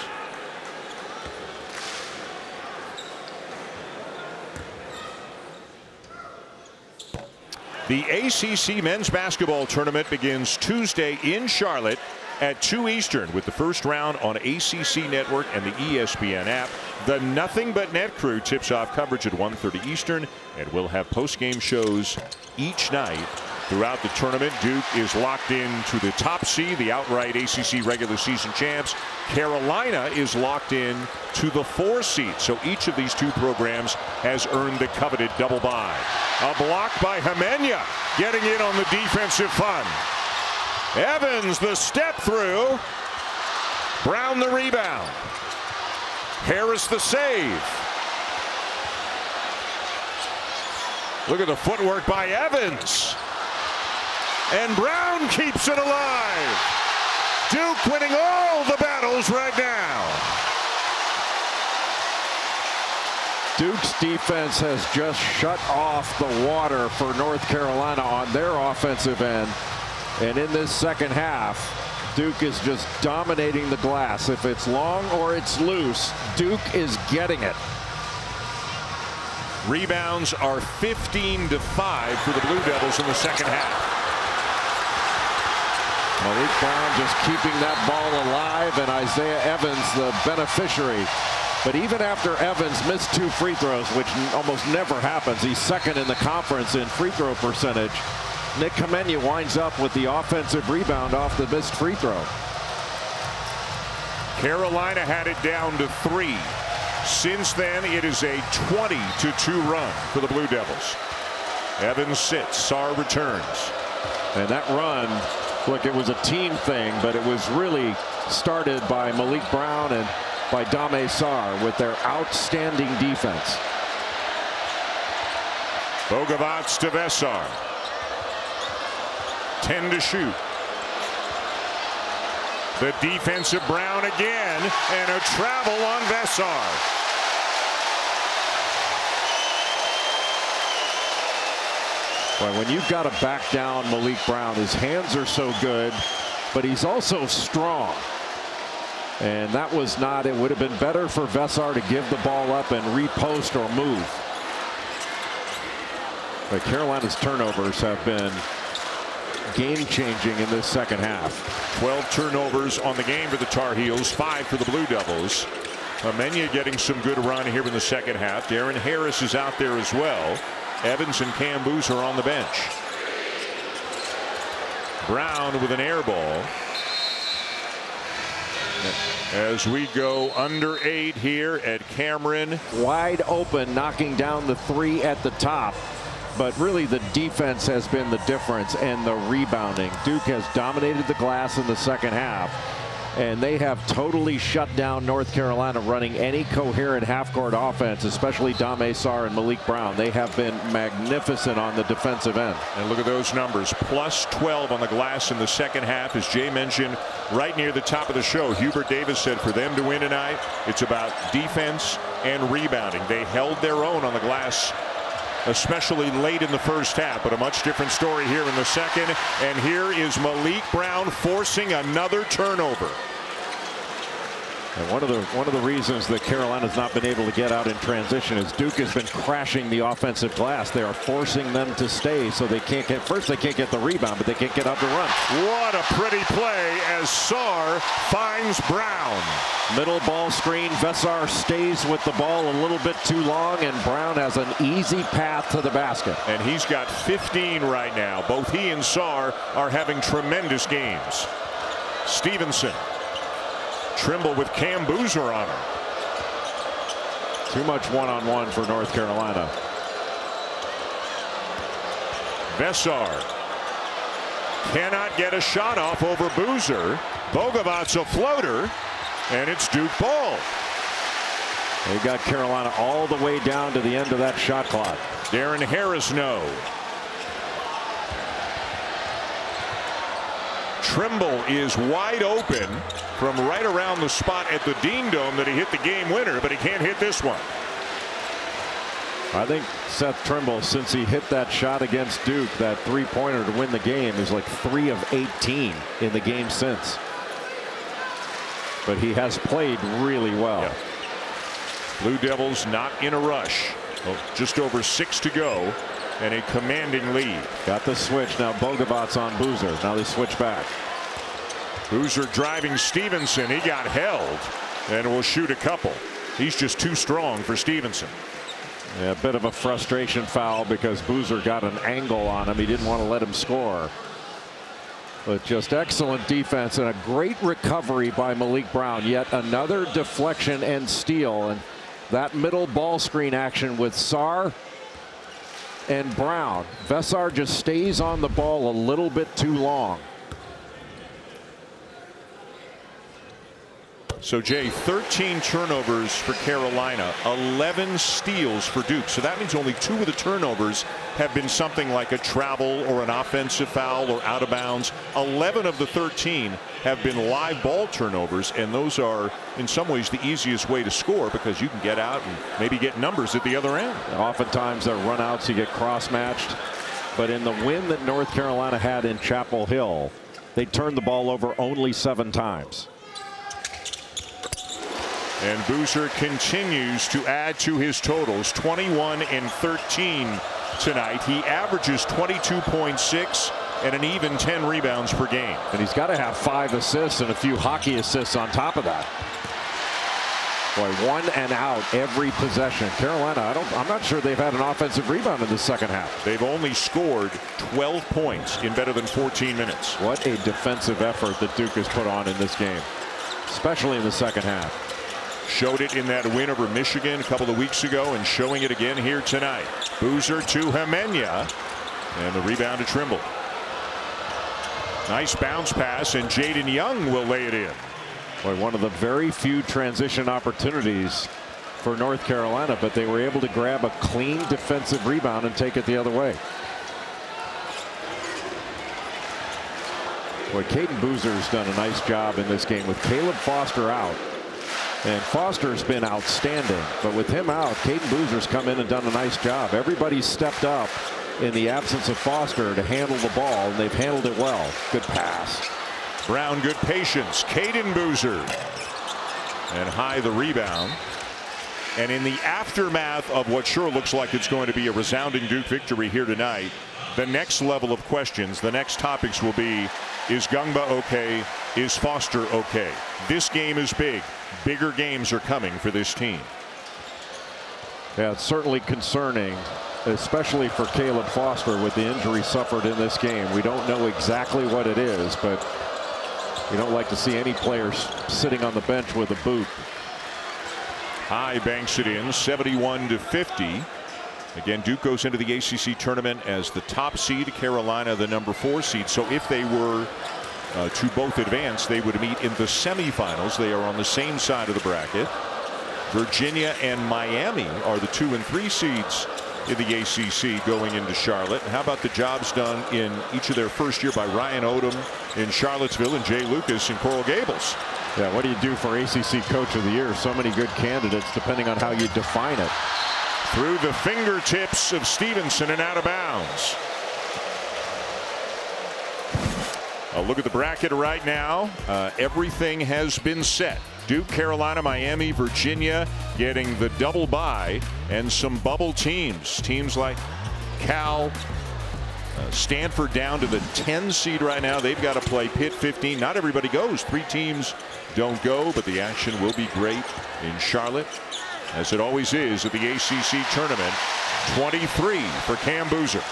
The ACC men's basketball tournament begins Tuesday in Charlotte at 2 Eastern with the first round on ACC Network and the ESPN app. The Nothing But Net crew tips off coverage at 1:30 Eastern, and we'll have post-game shows each night throughout the tournament. Duke is locked in to the top seed, the outright ACC regular season champs. Carolina is locked in to the 4 seed. So each of these 2 programs has earned the coveted double bye. A block by Hemenya, getting in on the defensive fun. Evans the step through. Brown the rebound. Harris the save. Look at the footwork by Evans. And Brown keeps it alive. Duke winning all the battles right now. Duke's defense has just shut off the water for North Carolina on their offensive end. And in this second half, Duke is just dominating the glass. If it's long or it's loose, Duke is getting it. Rebounds are 15-5 for the Blue Devils in the second half. Maliq Brown just keeping that ball alive, and Isaiah Evans the beneficiary. But even after Evans missed 2 free throws, which almost never happens, he's second in the conference in free throw percentage. Nick Hemenya winds up with the offensive rebound off the missed free throw. Carolina had it down to 3. Since then, it is a 20-2 run for the Blue Devils. Evans sits. Sarr returns. And that run, look, it was a team thing, but it was really started by Maliq Brown and by Dame Sarr with their outstanding defense. Bogavats to Vessar. 10 to shoot. The defensive Brown again, and a travel on Sarr. Well, when you've got to back down Maliq Brown, his hands are so good, but he's also strong. And that was not, it would have been better for Sarr to give the ball up and repost or move. But Carolina's turnovers have been game-changing in this second half. 12 turnovers on the game for the Tar Heels, 5 for the Blue Devils. Amenya getting some good run here in the second half. Darren Harris is out there as well. Evans and Cam Boozer are on the bench. Brown with an air ball. As we go under 8 here at Cameron. Wide open, knocking down the 3 at the top. But really the defense has been the difference, and the rebounding. Duke has dominated the glass in the second half, and they have totally shut down North Carolina running any coherent half-court offense, especially Dame Sarr and Maliq Brown. They have been magnificent on the defensive end. And look at those numbers. Plus 12 on the glass in the second half. As Jay mentioned right near the top of the show, Hubert Davis said for them to win tonight, it's about defense and rebounding. They held their own on the glass, especially late in the first half, but a much different story here in the second. And here is Maliq Brown forcing another turnover. And one of the reasons that Carolina's not been able to get out in transition is Duke has been crashing the offensive glass. They are forcing them to stay, so they can't get, first they can't get the rebound, but they can't get out the run. What a pretty play as Sarr finds Brown. Middle ball screen. Sarr stays with the ball a little bit too long, and Brown has an easy path to the basket. And he's got 15 right now. Both he and Sarr are having tremendous games. Stevenson. Trimble with Cam Boozer on him. Too much one-on-one for North Carolina. Sarr cannot get a shot off over Boozer. Bogovat's a floater, and it's Duke ball. They got Carolina all the way down to the end of that shot clock. Darren Harris no. Trimble is wide open from right around the spot at the Dean Dome that he hit the game winner, but he can't hit this one. I think Seth Trimble, since he hit that shot against Duke, that three-pointer to win the game, is like 3 of 18 in the game since. But he has played really well. Yeah. Blue Devils not in a rush. Well, just over 6 to go, and a commanding lead. Got the switch now. Bogovat's on Boozer. Now they switch back. Boozer driving Stevenson. He got held and will shoot a couple. He's just too strong for Stevenson. Yeah, a bit of a frustration foul because Boozer got an angle on him. He didn't want to let him score. But just excellent defense and a great recovery by Maliq Brown. Yet another deflection and steal. And that middle ball screen action with Sarr and Brown. Sarr just stays on the ball a little bit too long. So, Jay, 13 turnovers for Carolina, 11 steals for Duke. So that means only 2 of the turnovers have been something like a travel or an offensive foul or out of bounds. 11 of the 13 have been live ball turnovers, and those are in some ways the easiest way to score because you can get out and maybe get numbers at the other end. Oftentimes they're runouts, you get cross-matched. But in the win that North Carolina had in Chapel Hill, they turned the ball over only 7 times. And Boozer continues to add to his totals, 21 and 13 tonight. He averages 22.6 and an even 10 rebounds per game. And he's got to have 5 assists and a few hockey assists on top of that. Boy, 1 and out every possession. Carolina, I'm not sure they've had an offensive rebound in the second half. They've only scored 12 points in better than 14 minutes. What a defensive effort that Duke has put on in this game, especially in the second half. Showed it in that win over Michigan a couple of weeks ago and showing it again here tonight. Boozer to Amenya, and the rebound to Trimble. Nice bounce pass, and Jaden Young will lay it in. Boy, one of the very few transition opportunities for North Carolina, but they were able to grab a clean defensive rebound and take it the other way. Boy, Caden Boozer's done a nice job in this game with Caleb Foster out. And Foster's been outstanding. But with him out, Caden Boozer's come in and done a nice job. Everybody's stepped up in the absence of Foster to handle the ball, and they've handled it well. Good pass. Brown, good patience. Caden Boozer. And High the rebound. And in the aftermath of what sure looks like it's going to be a resounding Duke victory here tonight, the next level of questions, the next topics will be, is Gungba okay? Is Foster okay? This game is big. Bigger games are coming for this team. Yeah, it's certainly concerning, especially for Caleb Foster with the injury suffered in this game. We don't know exactly what it is, but you don't like to see any players sitting on the bench with a boot. High banks it in, 71-50. Again, Duke goes into the ACC tournament as the top seed, Carolina the number 4 seed. So if they were to both advance, they would meet in the semifinals. They are on the same side of the bracket. Virginia and Miami are the 2 and 3 seeds in the ACC going into Charlotte. And how about the jobs done in each of their first year by Ryan Odom in Charlottesville and Jay Lucas in Coral Gables? Yeah, what do you do for ACC Coach of the Year? So many good candidates depending on how you define it. Through the fingertips of Stevenson and out of bounds. A look at the bracket right now. Everything has been set. Duke, Carolina, Miami, Virginia getting the double bye, and some bubble teams. Teams like Cal, Stanford down to the 10 seed right now. They've got to play Pitt 15. Not everybody goes. 3 teams don't go, but the action will be great in Charlotte, as it always is at the ACC tournament. 23 for Cam Boozer.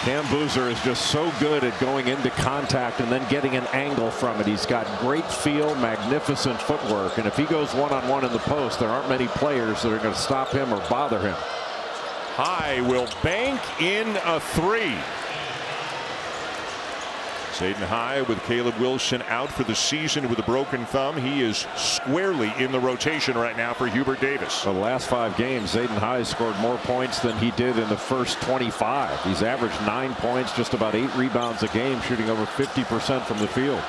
Cam Boozer is just so good at going into contact and then getting an angle from it. He's got great feel, magnificent footwork, and if he goes one-on-one in the post, there aren't many players that are going to stop him or bother him. High will bank in a 3. Zayden High with Caleb Wilson out for the season with a broken thumb. He is squarely in the rotation right now for Hubert Davis. The last 5 games, Zayden High scored more points than he did in the first 25. He's averaged 9 points, just about 8 rebounds a game, shooting over 50% from the field.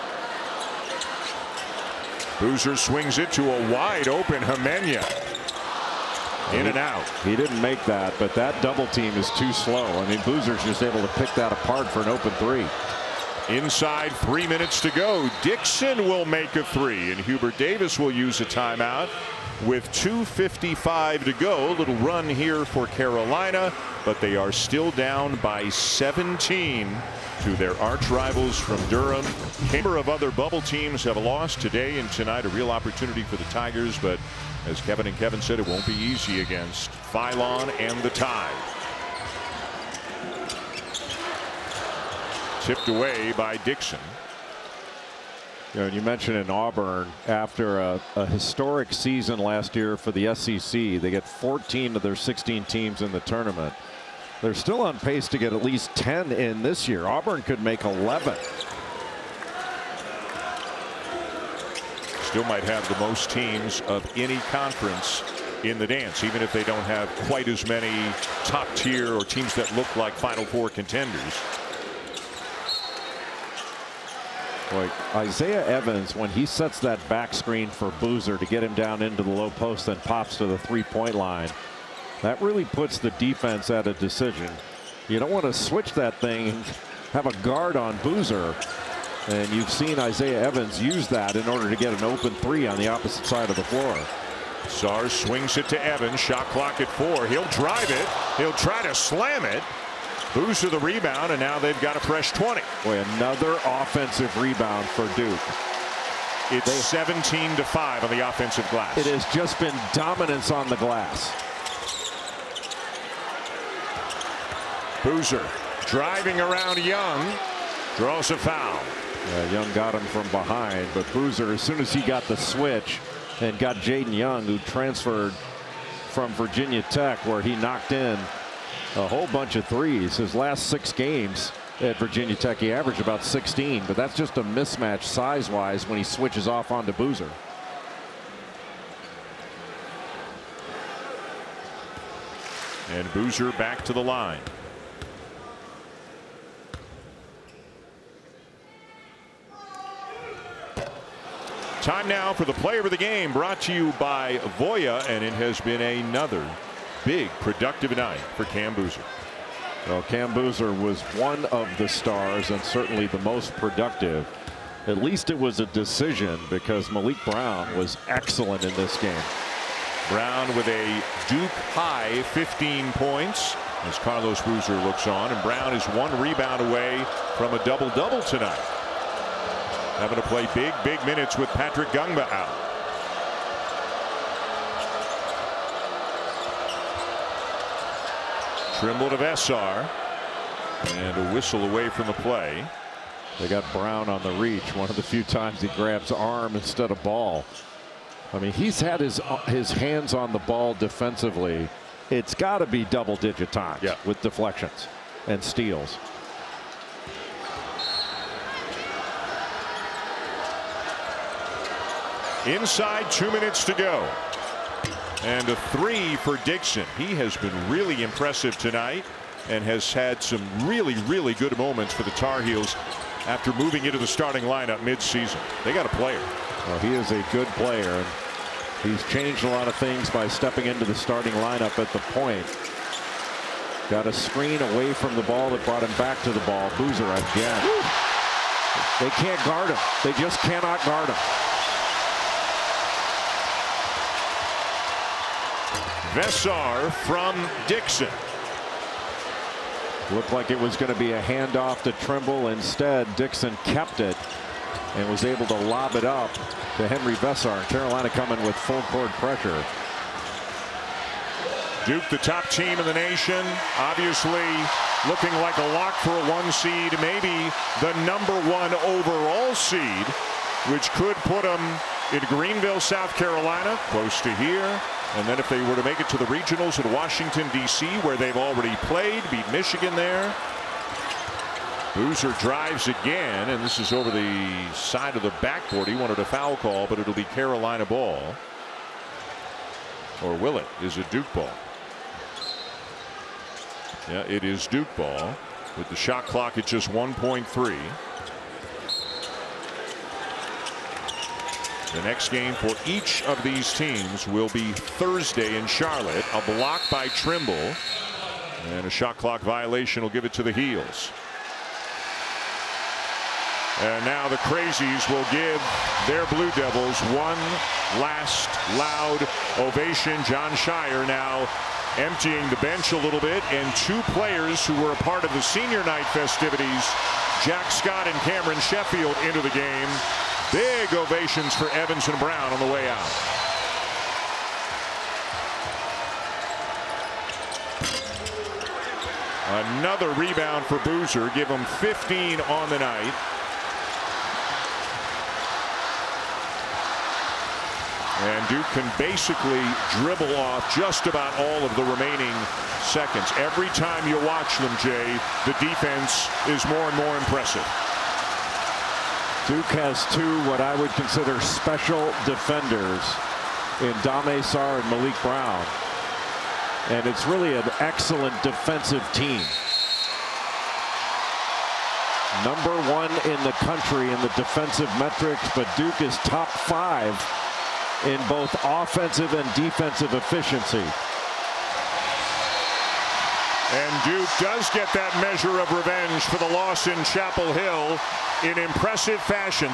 Boozer swings it to a wide open Hemenya. In and out. He didn't make that, but that double team is too slow. I mean, Boozer's just able to pick that apart for an open 3. Inside 3 minutes to go. Dixon will make a 3, and Hubert Davis will use a timeout with 2:55 to go. A little run here for Carolina, but they are still down by 17 to their arch rivals from Durham. A number of other bubble teams have lost today and tonight. A real opportunity for the Tigers, but as Kevin and Kevin said, it won't be easy against Phylon and the Tide. Tipped away by Dixon. You know, you mentioned in Auburn, after a historic season last year for the SEC, they get 14 of their 16 teams in the tournament. They're still on pace to get at least 10 in this year. Auburn could make 11. Still might have the most teams of any conference in the dance, even if they don't have quite as many top tier or teams that look like Final Four contenders. Like Isaiah Evans, when he sets that back screen for Boozer to get him down into the low post and pops to the 3-point line, that really puts the defense at a decision. You don't want to switch that thing and have a guard on Boozer, and you've seen Isaiah Evans use that in order to get an open 3 on the opposite side of the floor. Sarr swings it to Evans. Shot clock at 4. He'll drive it. He'll try to slam it. Boozer the rebound, and now they've got a fresh 20. Boy, another offensive rebound for Duke. It's 17-5 on the offensive glass. It has just been dominance on the glass. Boozer driving around Young, draws a foul. Young got him from behind, but Boozer, as soon as he got the switch and got Jaden Young, who transferred from Virginia Tech, where he knocked in a whole bunch of threes. His last 6 games at Virginia Tech, he averaged about 16, but that's just a mismatch size-wise when he switches off onto Boozer. And Boozer back to the line. Time now for the player of the game, brought to you by Voya, and it has been another big productive night for Cam Boozer. Well, Cam Boozer was one of the stars and certainly the most productive. At least it was a decision, because Maliq Brown was excellent in this game. Brown with a Duke high 15 points as Carlos Boozer looks on, and Brown is 1 rebound away from a double-double tonight. Having to play big minutes with Patrick Gungba out. Trimble to Sarr, and a whistle away from the play. They got Brown on the reach. One of the few times he grabs arm instead of ball. I mean, he's had his hands on the ball defensively. It's got to be double-digit times with deflections and steals. Inside 2 minutes to go. And a 3 for Dixon. He has been really impressive tonight and has had some really good moments for the Tar Heels after moving into the starting lineup mid-season. They got a player. Well, he is a good player, and he's changed a lot of things by stepping into the starting lineup at the point. Got a screen away from the ball that brought him back to the ball. Boozer again. They can't guard him. They just cannot guard him. Sarr from Dixon. Looked like it was going to be a handoff to Trimble. Instead, Dixon kept it and was able to lob it up to Henry Sarr. Carolina coming with full court pressure. Duke, the top team in the nation, obviously looking like a lock for a 1 seed, maybe the #1 overall seed, which could put them in Greenville, South Carolina, close to here. And then if they were to make it to the regionals in Washington, D.C., where they've already played, beat Michigan there. Boozer drives again, and this is over the side of the backboard. He wanted a foul call, but it'll be Carolina ball. Or will it? Is it Duke ball? Yeah, it is Duke ball with the shot clock at just 1.3. The next game for each of these teams will be Thursday in Charlotte. A block by Trimble, and a shot clock violation will give it to the Heels. And now the Crazies will give their Blue Devils one last loud ovation. John Shire now emptying the bench a little bit, and 2 players who were a part of the senior night festivities, Jack Scott and Cameron Sheffield, into the game. Big ovations for Evans and Brown on the way out. Another rebound for Boozer. Give him 15 on the night. And Duke can basically dribble off just about all of the remaining seconds. Every time you watch them, Jay, the defense is more and more impressive. Duke has 2 what I would consider special defenders in Dame Sarr and Maliq Brown. And it's really an excellent defensive team. #1 in the country in the defensive metrics, but Duke is top 5 in both offensive and defensive efficiency. And Duke does get that measure of revenge for the loss in Chapel Hill in impressive fashion.